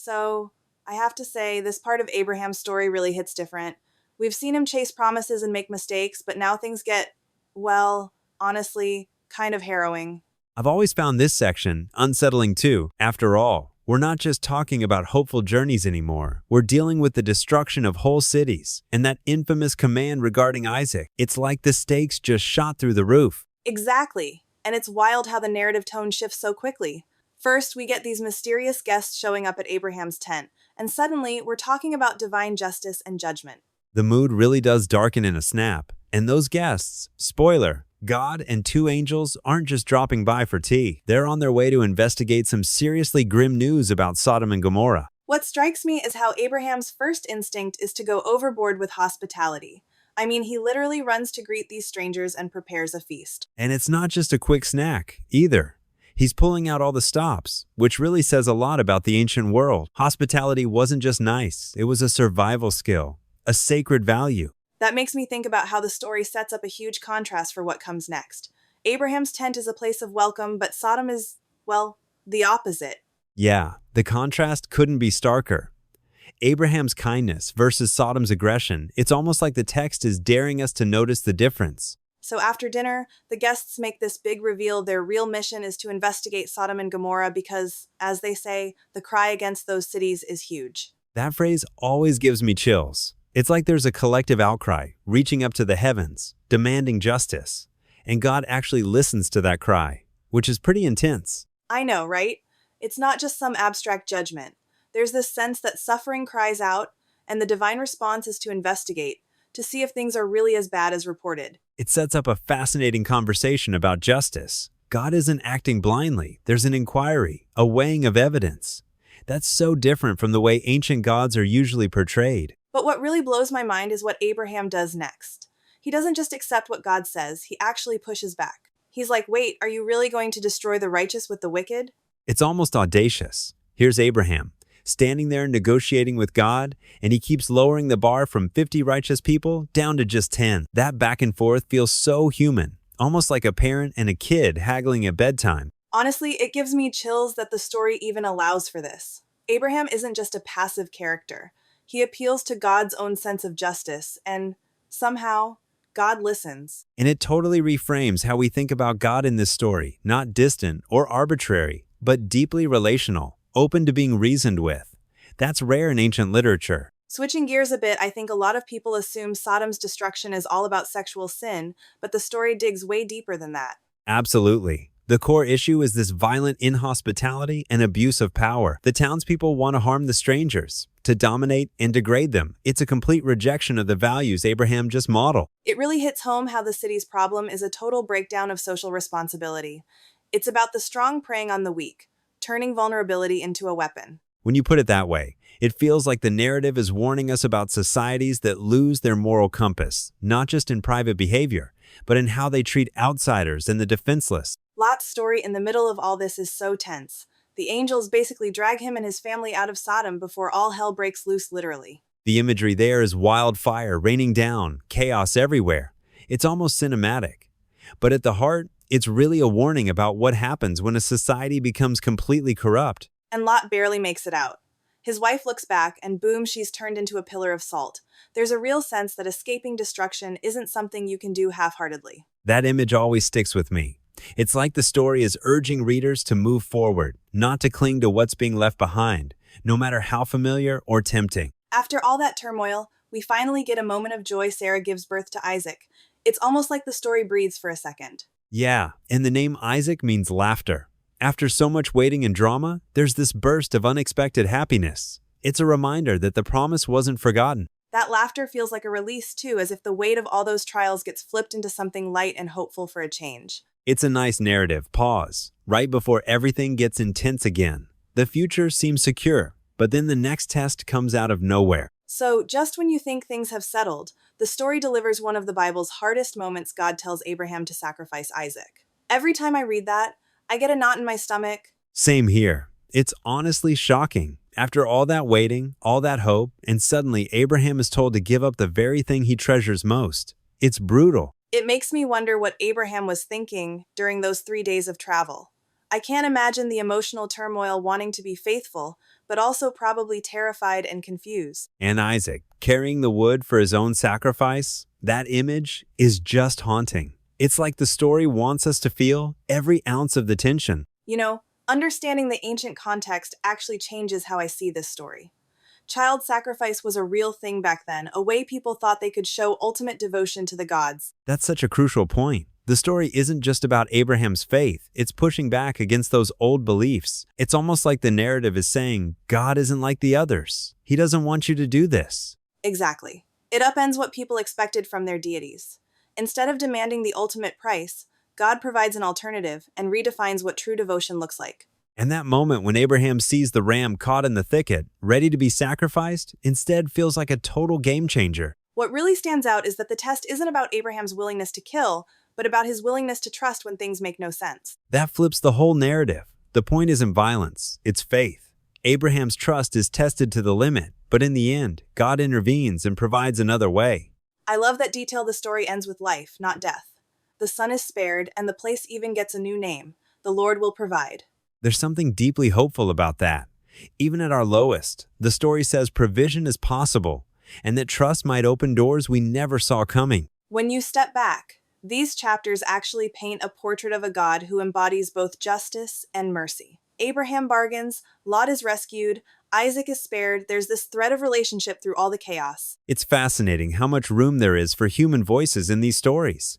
So, I have to say, this part of Abraham's story really hits different. We've seen him chase promises and make mistakes, but now things get, well, honestly, kind of harrowing. I've always found this section unsettling too. After all, we're not just talking about hopeful journeys anymore. We're dealing with the destruction of whole cities and that infamous command regarding Isaac. It's like the stakes just shot through the roof. Exactly. And it's wild how the narrative tone shifts so quickly. First, we get these mysterious guests showing up at Abraham's tent, and suddenly we're talking about divine justice and judgment. The mood really does darken in a snap. And those guests, spoiler, God and two angels aren't just dropping by for tea. They're on their way to investigate some seriously grim news about Sodom and Gomorrah. What strikes me is how Abraham's first instinct is to go overboard with hospitality. I mean, he literally runs to greet these strangers and prepares a feast. And it's not just a quick snack, either. He's pulling out all the stops, which really says a lot about the ancient world. Hospitality wasn't just nice, it was a survival skill, a sacred value. That makes me think about how the story sets up a huge contrast for what comes next. Abraham's tent is a place of welcome, but Sodom is, well, the opposite. Yeah, the contrast couldn't be starker. Abraham's kindness versus Sodom's aggression, it's almost like the text is daring us to notice the difference. So after dinner, the guests make this big reveal their real mission is to investigate Sodom and Gomorrah because, as they say, the cry against those cities is huge. That phrase always gives me chills. It's like there's a collective outcry, reaching up to the heavens, demanding justice. And God actually listens to that cry, which is pretty intense. I know, right? It's not just some abstract judgment. There's this sense that suffering cries out, and the divine response is to investigate, to see if things are really as bad as reported. It sets up a fascinating conversation about justice. God isn't acting blindly. There's an inquiry, a weighing of evidence. That's so different from the way ancient gods are usually portrayed. But what really blows my mind is what Abraham does next. He doesn't just accept what God says, he actually pushes back. He's like, wait, are you really going to destroy the righteous with the wicked? It's almost audacious. Here's Abraham, standing there negotiating with God, and he keeps lowering the bar from 50 righteous people down to just 10. That back and forth feels so human, almost like a parent and a kid haggling at bedtime. Honestly, it gives me chills that the story even allows for this. Abraham isn't just a passive character. He appeals to God's own sense of justice, and somehow, God listens. And it totally reframes how we think about God in this story, not distant or arbitrary, but deeply relational, open to being reasoned with. That's rare in ancient literature. Switching gears a bit, I think a lot of people assume Sodom's destruction is all about sexual sin, but the story digs way deeper than that. Absolutely. The core issue is this violent inhospitality and abuse of power. The townspeople want to harm the strangers, to dominate and degrade them. It's a complete rejection of the values Abraham just modeled. It really hits home how the city's problem is a total breakdown of social responsibility. It's about the strong preying on the weak, turning vulnerability into a weapon. When you put it that way, it feels like the narrative is warning us about societies that lose their moral compass, not just in private behavior, but in how they treat outsiders and the defenseless. Lot's story in the middle of all this is so tense. The angels basically drag him and his family out of Sodom before all hell breaks loose literally. The imagery there is wildfire raining down, chaos everywhere. It's almost cinematic. But at the heart, it's really a warning about what happens when a society becomes completely corrupt. And Lot barely makes it out. His wife looks back, and boom, she's turned into a pillar of salt. There's a real sense that escaping destruction isn't something you can do half-heartedly. That image always sticks with me. It's like the story is urging readers to move forward, not to cling to what's being left behind, no matter how familiar or tempting. After all that turmoil, we finally get a moment of joy. Sarah gives birth to Isaac. It's almost like the story breathes for a second. Yeah, and the name Isaac means laughter. After so much waiting and drama, there's this burst of unexpected happiness. It's a reminder that the promise wasn't forgotten. That laughter feels like a release too, as if the weight of all those trials gets flipped into something light and hopeful for a change. It's a nice narrative pause, right before everything gets intense again. The future seems secure, but then the next test comes out of nowhere. So, just when you think things have settled, the story delivers one of the Bible's hardest moments. God tells Abraham to sacrifice Isaac. Every time I read that, I get a knot in my stomach. Same here. It's honestly shocking. After all that waiting, all that hope, and suddenly Abraham is told to give up the very thing he treasures most. It's brutal. It makes me wonder what Abraham was thinking during those 3 days of travel. I can't imagine the emotional turmoil wanting to be faithful, but also probably terrified and confused. And Isaac, carrying the wood for his own sacrifice, that image is just haunting. It's like the story wants us to feel every ounce of the tension. Understanding the ancient context actually changes how I see this story. Child sacrifice was a real thing back then, a way people thought they could show ultimate devotion to the gods. That's such a crucial point. The story isn't just about Abraham's faith, it's pushing back against those old beliefs. It's almost like the narrative is saying, God isn't like the others. He doesn't want you to do this. Exactly. It upends what people expected from their deities. Instead of demanding the ultimate price, God provides an alternative and redefines what true devotion looks like. And that moment when Abraham sees the ram caught in the thicket, ready to be sacrificed, instead feels like a total game changer. What really stands out is that the test isn't about Abraham's willingness to kill, but about his willingness to trust when things make no sense. That flips the whole narrative. The point isn't violence, it's faith. Abraham's trust is tested to the limit, but in the end, God intervenes and provides another way. I love that detail. The story ends with life, not death. The son is spared, and the place even gets a new name. The Lord will provide. There's something deeply hopeful about that. Even at our lowest, the story says provision is possible, and that trust might open doors we never saw coming. When you step back, these chapters actually paint a portrait of a God who embodies both justice and mercy. Abraham bargains, Lot is rescued, Isaac is spared. There's this thread of relationship through all the chaos. It's fascinating how much room there is for human voices in these stories.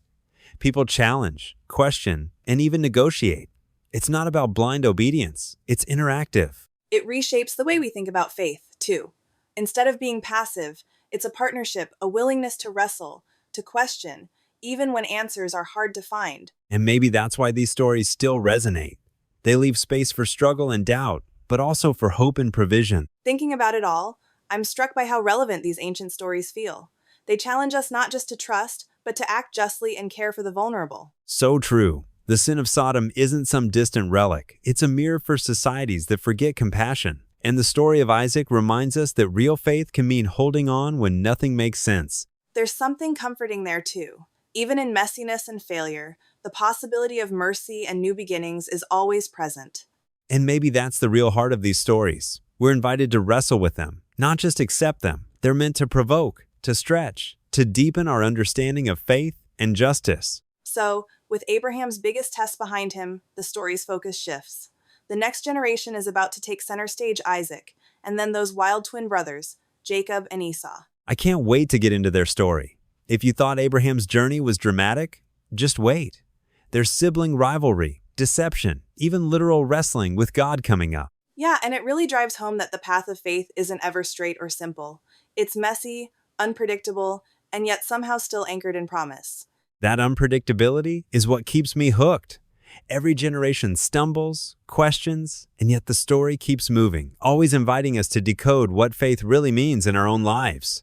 People challenge, question, and even negotiate. It's not about blind obedience, it's interactive. It reshapes the way we think about faith, too. Instead of being passive, it's a partnership, a willingness to wrestle, to question, even when answers are hard to find. And maybe that's why these stories still resonate. They leave space for struggle and doubt, but also for hope and provision. Thinking about it all, I'm struck by how relevant these ancient stories feel. They challenge us not just to trust, but to act justly and care for the vulnerable. So true. The sin of Sodom isn't some distant relic. It's a mirror for societies that forget compassion. And the story of Isaac reminds us that real faith can mean holding on when nothing makes sense. There's something comforting there too. Even in messiness and failure, the possibility of mercy and new beginnings is always present. And maybe that's the real heart of these stories. We're invited to wrestle with them, not just accept them. They're meant to provoke, to stretch, to deepen our understanding of faith and justice. So, with Abraham's biggest test behind him, the story's focus shifts. The next generation is about to take center stage Isaac, and then those wild twin brothers, Jacob and Esau. I can't wait to get into their story. If you thought Abraham's journey was dramatic, just wait. There's sibling rivalry, deception, even literal wrestling with God coming up. Yeah, and it really drives home that the path of faith isn't ever straight or simple. It's messy, unpredictable, and yet somehow still anchored in promise. That unpredictability is what keeps me hooked. Every generation stumbles, questions, and yet the story keeps moving, always inviting us to decode what faith really means in our own lives.